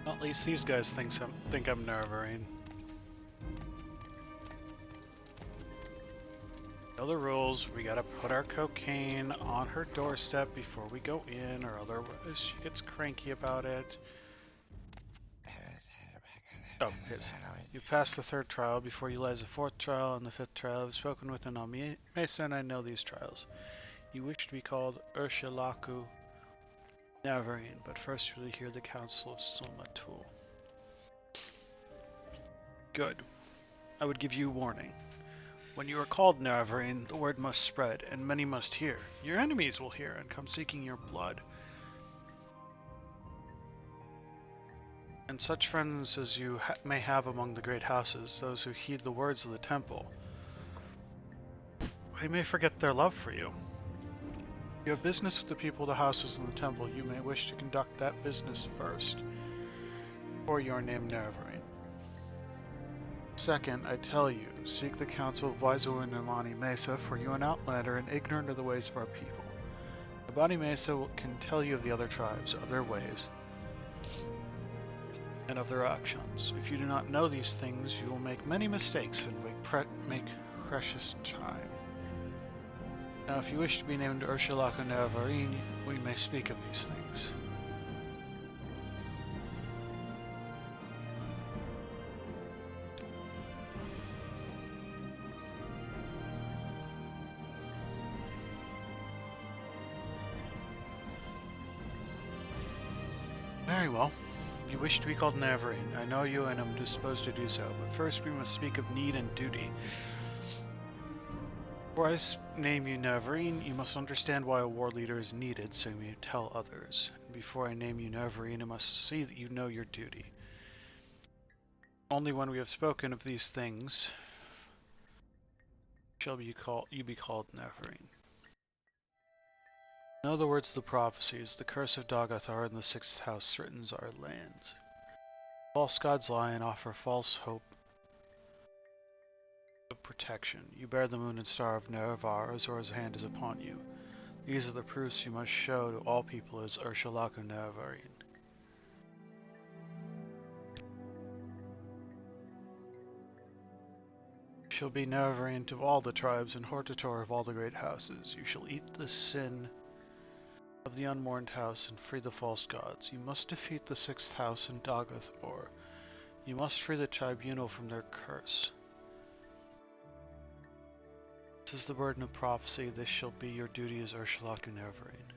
Well, at least these guys think I'm Nervarine. Know the rules. We gotta put our cocaine on her doorstep before we go in, or otherwise she gets cranky about it. Oh, yes. You passed the third trial. Before you lies the fourth trial and the fifth trial. I've spoken with an Mesa and I know these trials. You wish to be called Urshalaku Navarine, but first you'll hear the Council of Silmatul. Good. I would give you warning. When you are called Navarine, the word must spread, and many must hear. Your enemies will hear and come seeking your blood. And such friends as you may have among the great houses, those who heed the words of the temple, they may forget their love for you. If you have business with the people of the houses in the temple, you may wish to conduct that business first, before you are named Navarine. Second, I tell you, seek the counsel of Waizu and Imani Mesa, for you are an outlander and ignorant of the ways of our people. Imani Mesa can tell you of the other tribes, of their ways, and of their actions. If you do not know these things, you will make many mistakes and make precious time. Now, if you wish to be named Urshalaku Navarine, we may speak of these things. Very well. You wish to be called Navarine. I know you and am disposed to do so, but first we must speak of need and duty. Before I name you Navarine, you must understand why a war leader is needed, so you may tell others. And before I name you Navarine, I must see that you know your duty. Only when we have spoken of these things shall you be called Navarine. Know the words of the prophecies. The curse of Dagathar in the sixth house threatens our lands. False gods lie and offer false hope of protection. You bear the moon and star of Nerevar, Azor's hand is upon you. These are the proofs you must show to all people as Urshalaku Navarine. You shall be Navarine to all the tribes and Hortator of all the great houses. You shall eat the sin of the unmourned house and free the false gods. You must defeat the sixth house in Dagathor. You must free the tribunal from their curse. This is the burden of prophecy. This shall be your duty as Urshalaku Navarine.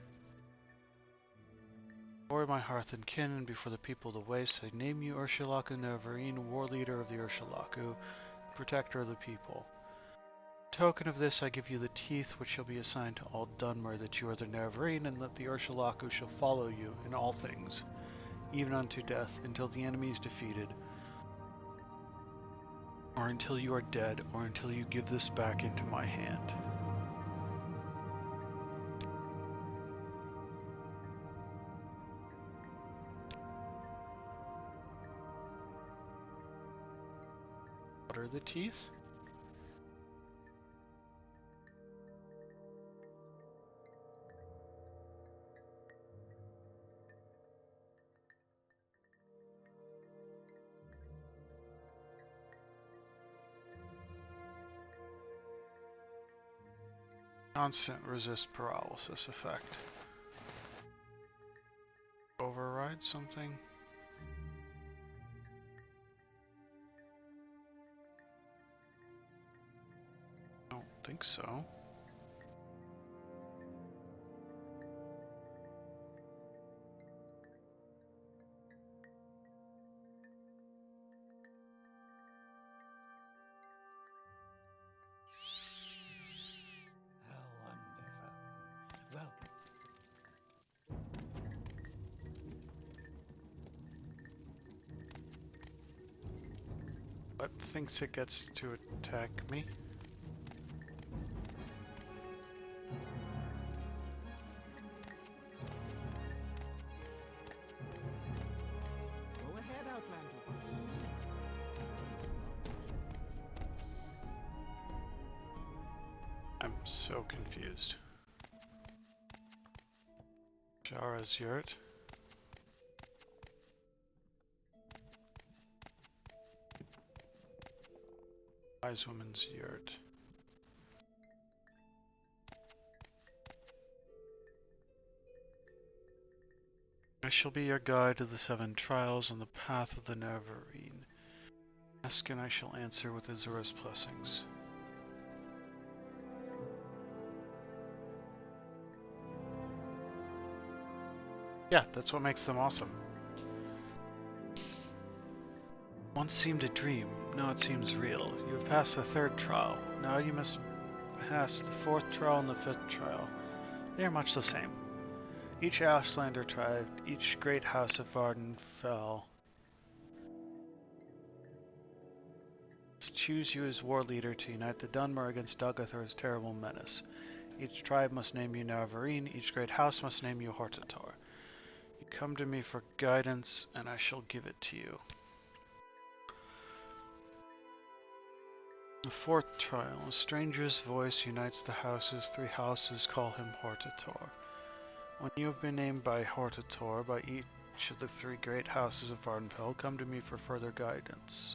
Before my hearth and kin and before the people of the waste, I name you Urshalaku Navarine, war leader of the Urshalaku, protector of the people. In token of this, I give you the teeth which shall be assigned to all Dunmer, that you are the Navarine, and that the Urshalaku shall follow you in all things, even unto death, until the enemy is defeated, or until you are dead, or until you give this back into my hand. What are the teeth? Constant resist paralysis effect. Override something? I don't think so. What thinks it gets to attack me? Go ahead, Outlander. I'm so confused. Shara's yurt. Wise Woman's Yurt. I shall be your guide to the 7 trials on the path of the Neverine. Ask and I shall answer with Azura's blessings. Yeah, that's what makes them awesome. Once seemed a dream, now it seems real. You have passed the 3rd trial. Now you must pass the 4th trial and the 5th trial. They are much the same. Each Ashlander tribe, each great house of Vardenfell choose you as war leader to unite the Dunmer against Duggathor's terrible menace. Each tribe must name you Navarine, each great house must name you Hortator. You come to me for guidance, and I shall give it to you. The 4th trial. A stranger's voice unites the houses. 3 houses call him Hortator. When you have been named by Hortator, by each of the 3 great houses of Vardenfell, come to me for further guidance.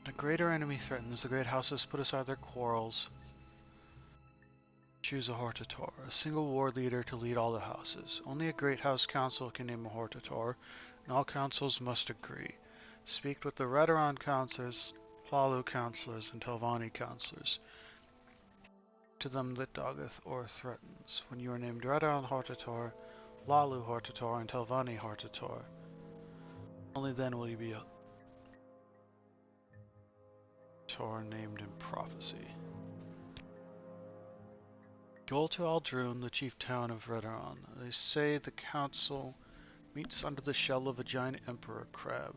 A greater enemy threatens. The great houses put aside their quarrels. Choose a Hortator, a single war leader to lead all the houses. Only a great house council can name a Hortator, and all councils must agree. Speak with the Redoran counselors, Hlaalu counselors, and Telvanni counselors. To them that Duggathor threatens. When you are named Redoran Hortator, Hlaalu Hortator, and Telvanni Hortator, only then will you be a Tor named in prophecy. Go to Aldrune, the chief town of Redoran. They say the council meets under the shell of a giant emperor crab.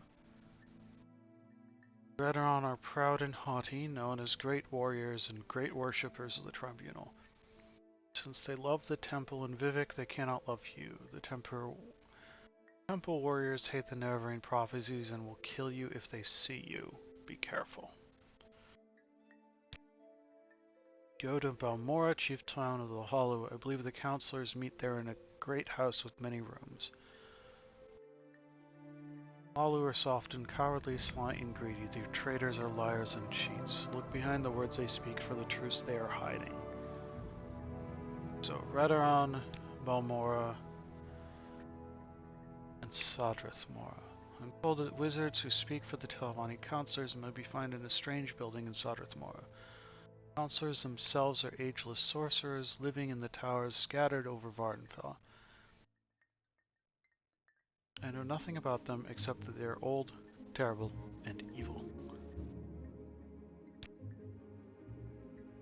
Redoran are proud and haughty, known as great warriors and great worshippers of the tribunal. Since they love the temple and Vivec, they cannot love you. The temple warriors hate the Neverine prophecies and will kill you if they see you. Be careful. Go to Balmora, chief town of the Hollow. I believe the counselors meet there in a great house with many rooms. Hlaalu are soft and cowardly, sly and greedy. Their traitors are liars and cheats. Look behind the words they speak for the truths they are hiding. So, Redoran, Balmora, and Sadrith Mora. I'm told that wizards who speak for the Telvanni counselors may be found in a strange building in Sadrith Mora. Counselors themselves are ageless sorcerers living in the towers scattered over Vardenfell. I know nothing about them except that they are old, terrible, and evil.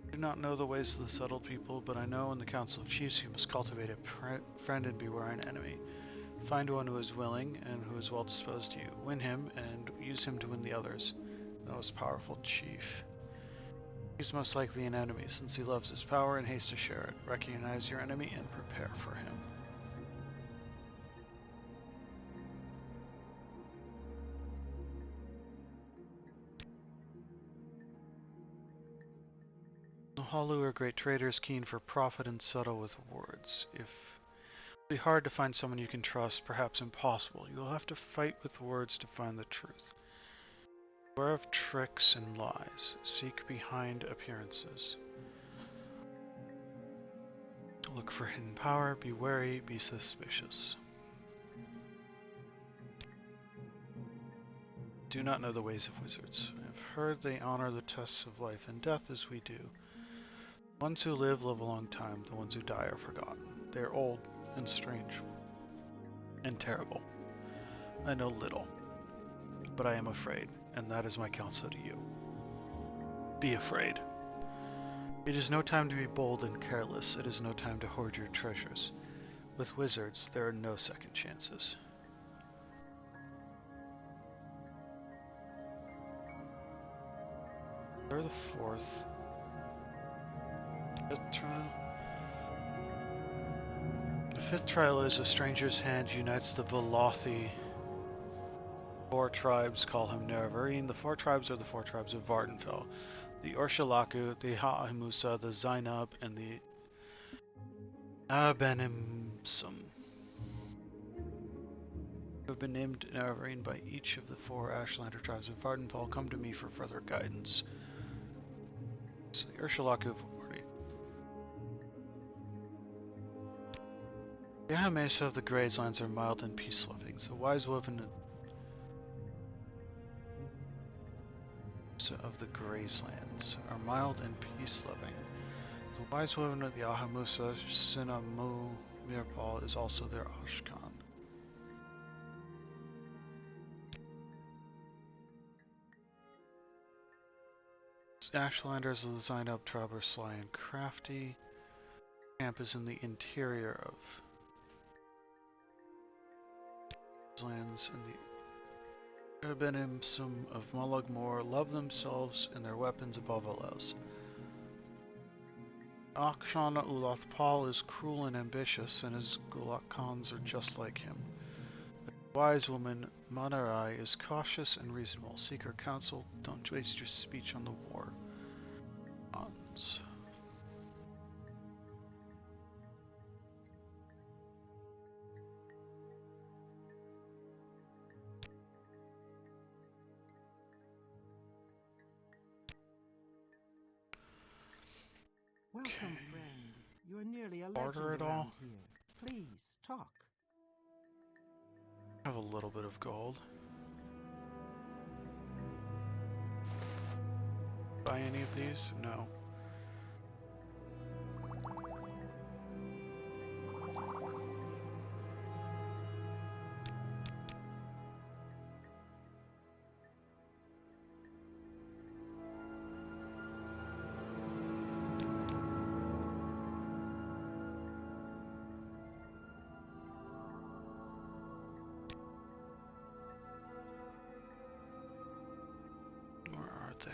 I do not know the ways of the settled people, but I know in the Council of Chiefs you must cultivate a friend and beware an enemy. Find one who is willing and who is well disposed to you. Win him and use him to win the others. The most powerful chief. He's most likely an enemy, since he loves his power and hates to share it. Recognize your enemy and prepare for him. The Hlaalu are great traders, keen for profit and subtle with words. It'll be hard to find someone you can trust, perhaps impossible. You'll have to fight with words to find the truth. Beware of tricks and lies. Seek behind appearances. Look for hidden power, be wary, be suspicious. Do not know the ways of wizards. I've heard they honor the tests of life and death as we do. The ones who live a long time, the ones who die are forgotten. They are old and strange and terrible. I know little, but I am afraid, and that is my counsel to you. Be afraid. It is no time to be bold and careless. It is no time to hoard your treasures. With wizards, there are no second chances. Or the 4th. 5th trial. The 5th trial is a stranger's hand unites the Velothi. 4 tribes call him Neverine. The 4 tribes are the 4 tribes of Vardenfell. The Ursulaku, the Ha'amusa, the Zainab, and the Abenimsum. have been named Neverine by each of the 4 Ashlander tribes of Vardenfall come to me for further guidance. So the Ursulaku Party. The Ahamesa of the Grayslands are mild and peace-loving. The wise women of the Grayslands are mild and peace-loving. The wise woman of the Ahamusa, Sinamu Mirpal, is also their Ashkan. Ashlanders of the Zainab tribe are sly and crafty. Camp is in the interior of lands, and the Urbanimsum of Mulugmore love themselves and their weapons above all else. Akshana Ulath Pal is cruel and ambitious, and his Gulak Khans are just like him. The wise woman Manarai is cautious and reasonable. Seek her counsel, don't waste your speech on the war. Khans. Welcome, friend. You're nearly a Barter legend at all? around here. Please, talk. I have a little bit of gold. Buy any of these? No. Where are they?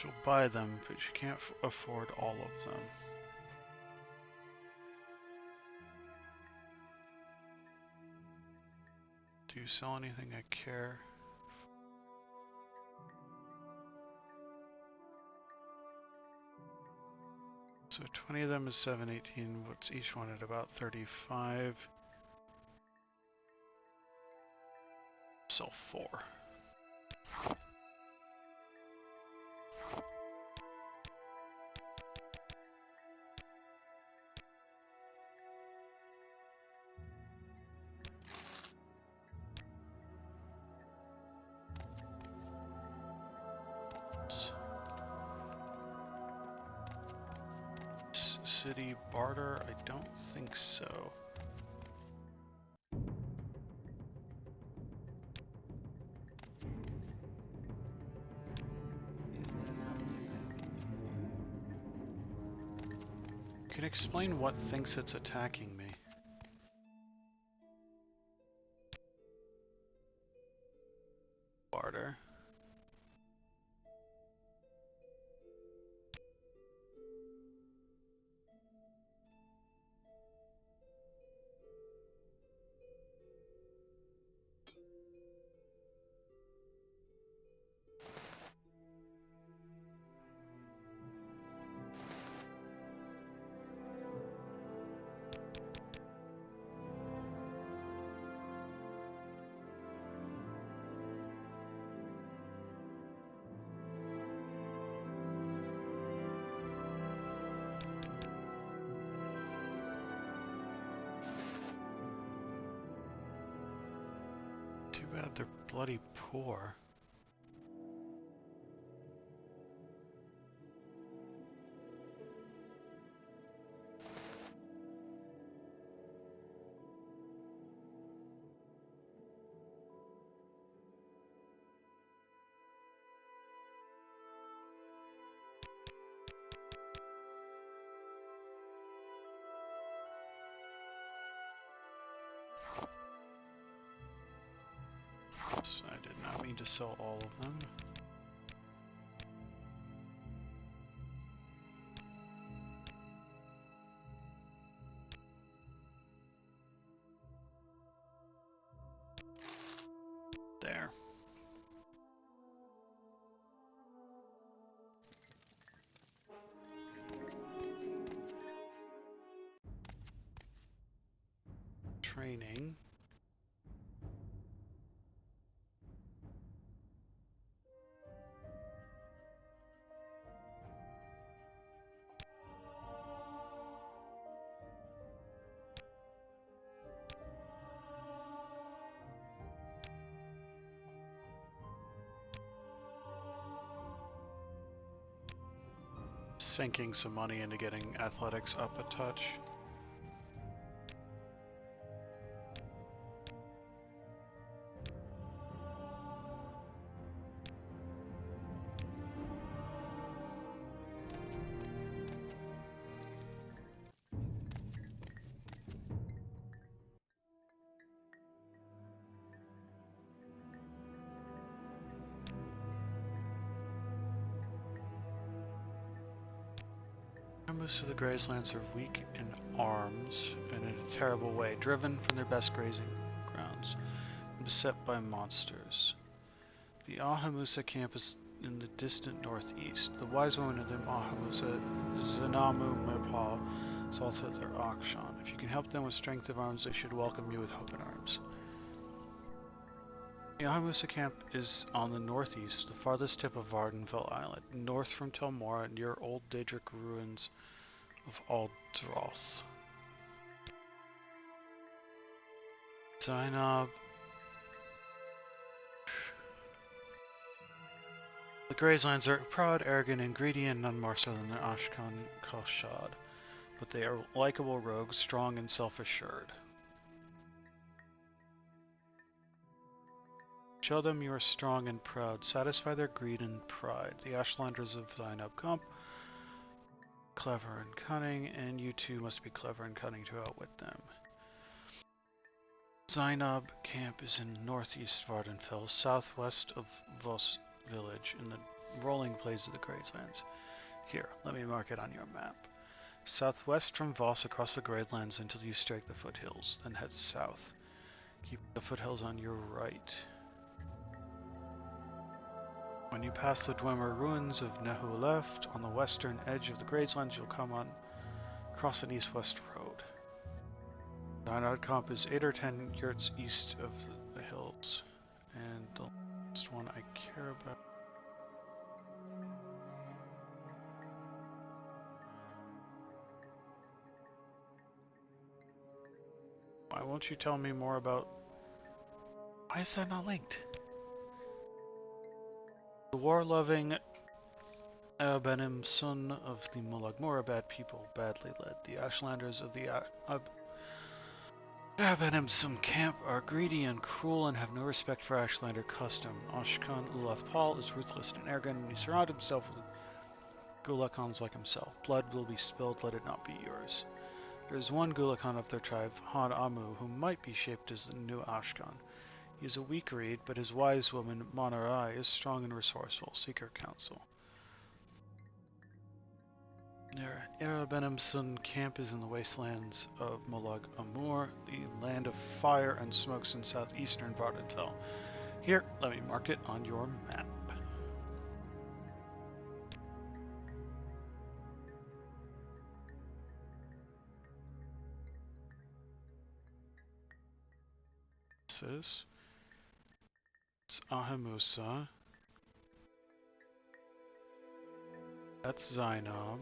She'll buy them, but she can't afford all of them. Do you sell anything I care? So 20 of them is 718. What's each one at about 35? Sell 4. City barter? I don't think so. Is there something I can do for you? Can you explain what thinks it's attacking me? Barter. Too bad they're bloody poor. I did not mean to sell all of them. sinking some money into getting athletics up a touch. Most of the grazelands are weak in arms and in a terrible way, driven from their best grazing grounds, and beset by monsters. The Ahamusa camp is in the distant northeast. The wise woman of the Ahamusa, Zanamu Mepal, salted their Akshan. If you can help them with strength of arms, they should welcome you with open arms. The Ahamusa camp is on the northeast, the farthest tip of Vardenfell Island, north from Tel Mora, near old Daedric ruins of Aldroth. Zainab. The Grazelands are proud, arrogant, and greedy, and none more so than the Ashkan Koshad. But they are likable rogues, strong and self-assured. Show them you are strong and proud. Satisfy their greed and pride. The Ashlanders of Zainab Camp, clever and cunning, and you too must be clever and cunning to outwit them. Zainab Camp is in northeast Vardenfell, southwest of Vos village, in the rolling plains of the Grazelands. Here, let me mark it on your map. Southwest from Voss across the Grazelands until you strike the foothills, then head south. Keep the foothills on your right. When you pass the Dwemer ruins of Nehu left, on the western edge of the Grazelands, you'll come on across an east-west road. Zainab Camp is 8 or 10 yurts east of the hills, and the last one I care about. Why won't you tell me more about... Why is that not linked? The war-loving Benim, son of the Mulagmora, bad people, badly led. The Ashlanders of the Benimsum camp are greedy and cruel and have no respect for Ashlander custom. Ashkan Ulaf Paul is ruthless and arrogant, and he surrounded himself with Gulakans like himself. Blood will be spilled, let it not be yours. There is one Gulakan of their tribe, Han Amu, who might be shaped as the new Ashkan. He is a weak reed, but his wise woman, Manarai, is strong and resourceful. Seek her counsel. Their Arabenimsun camp is in the wastelands of Molag Amur, the land of fire and smokes in southeastern Vardenfell. Here, let me mark it on your map. It's Ahamusa. That's Zainab.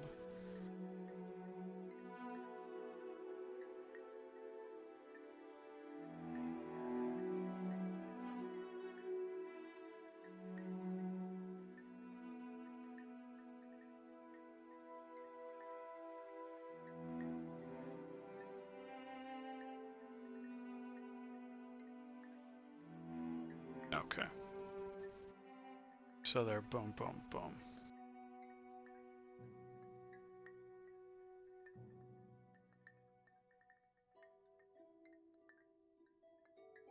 Okay. So they're boom, boom, boom.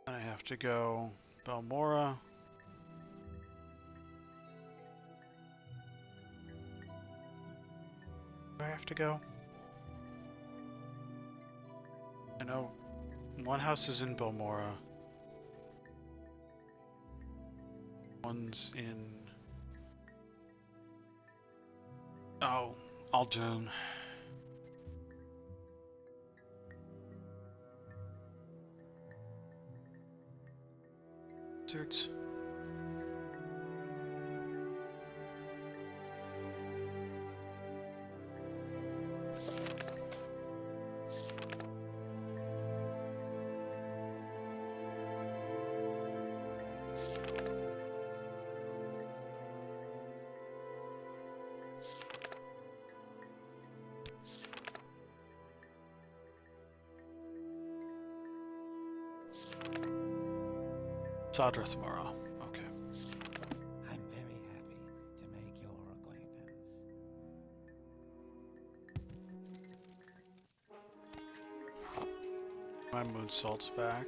And I have to go Balmora. Where do I have to go? I know one house is in Balmora. One's in... Oh, Aldun. Wizards. Sadrathmara. Okay. I'm very happy to make your acquaintance. My moon salt's back.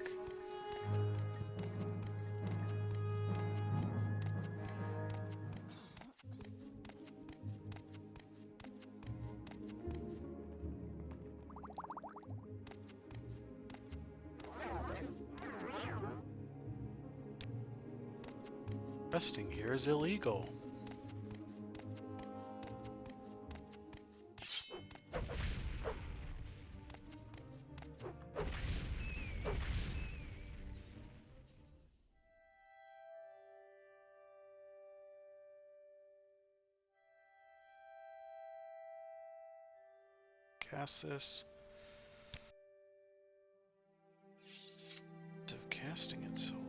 Resting here is illegal. Cast this. Of casting it so